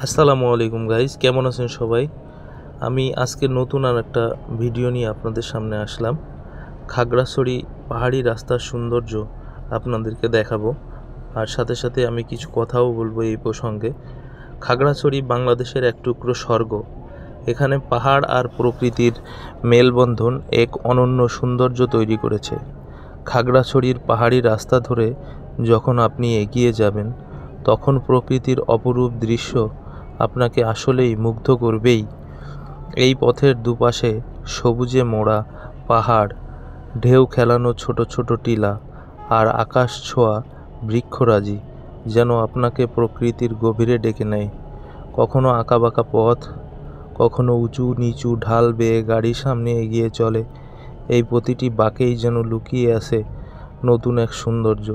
আসসালামু আলাইকুম গাইজ, কেমন আছেন সবাই? আমি আজকে নতুন আর একটা ভিডিও নিয়ে আপনাদের সামনে আসলাম। খাগড়াছড়ি পাহাড়ি রাস্তার সৌন্দর্য আপনাদেরকে দেখাবো, আর সাথে সাথে আমি কিছু কথাও বলবো এই প্রসঙ্গে। খাগড়াছড়ি বাংলাদেশের এক টুকরো স্বর্গ। এখানে পাহাড় আর প্রকৃতির মেলবন্ধন এক অনন্য সৌন্দর্য তৈরি করেছে। খাগড়াছড়ির পাহাড়ি রাস্তা ধরে যখন আপনি এগিয়ে যাবেন, তখন প্রকৃতির অপরূপ দৃশ্য আপনাকে আসলেই মুগ্ধ করবেই। এই পথের দুপাশে সবুজে মোড়া পাহাড়, ঢেউ খেলানো ছোট ছোট টিলা আর আকাশ ছোঁয়া বৃক্ষরাজি যেন আপনাকে প্রকৃতির গভীরে ডেকে নেয়। কখনো আঁকাবাঁকা পথ, কখনো উঁচু নিচু ঢাল বেয়ে গাড়ি সামনে এগিয়ে চলে। এই প্রতিটি বাঁকেই যেন লুকিয়ে আছে নতুন এক সৌন্দর্য।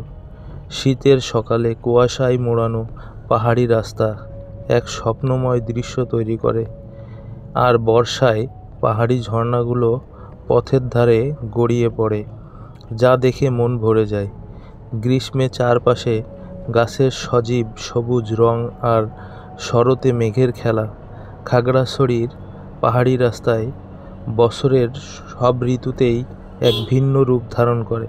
শীতের সকালে কুয়াশায় মোড়ানো পাহাড়ি রাস্তা এক স্বপ্নময় দৃশ্য তৈরি করে, আর বর্ষায় পাহাড়ি ঝর্ণাগুলো পথের ধারে গড়িয়ে পড়ে, যা দেখে মন ভরে যায়। গ্রীষ্মে চারপাশে গাছের সজীব সবুজ রং আর শরতে মেঘের খেলা। খাগড়াছড়ির পাহাড়ি রাস্তায় বছরের সব ঋতুতেই এক ভিন্ন রূপ ধারণ করে।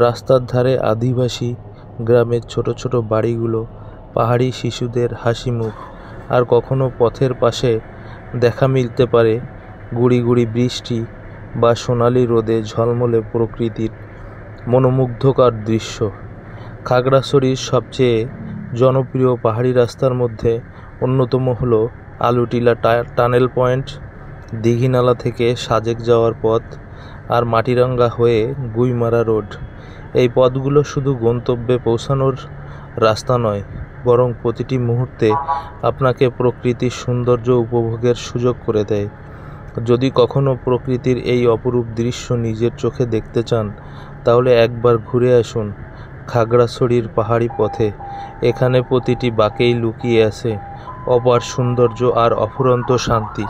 রাস্তার ধারে আদিবাসী গ্রামের ছোট ছোট বাড়িগুলো, পাহাড়ি শিশুদের হাসি মুখ, আর কখনো পথের পাশে দেখা মিলতে পারে গুড়ি গুড়ি বৃষ্টি বা সোনালি রোদে ঝলমলে প্রকৃতির মনোমুগ্ধকর দৃশ্য। খাগড়াছড়ির সবচেয়ে জনপ্রিয় পাহাড়ি রাস্তার মধ্যে অন্যতম হলো আলুটিলা টানেল পয়েন্ট, দীঘিনালা থেকে সাজেক যাওয়ার পথ, আর মাটিরাঙ্গা হয়ে গুইমারা রোড। এই পথগুলো শুধু গন্তব্যে পৌঁছানোর রাস্তা নয়, বরং প্রতিটি মুহূর্তে আপনাকে প্রকৃতির সৌন্দর্য উপভোগের সুযোগ করে দেয়। যদি কখনো প্রকৃতির এই অপরূপ দৃশ্য নিজের চোখে দেখতে চান, তাহলে একবার ঘুরে আসুন খাগড়াছড়ির পাহাড়ি পথে। এখানে প্রতিটি বাঁকেই লুকিয়ে আছে অপার সৌন্দর্য আর অফুরন্ত শান্তি।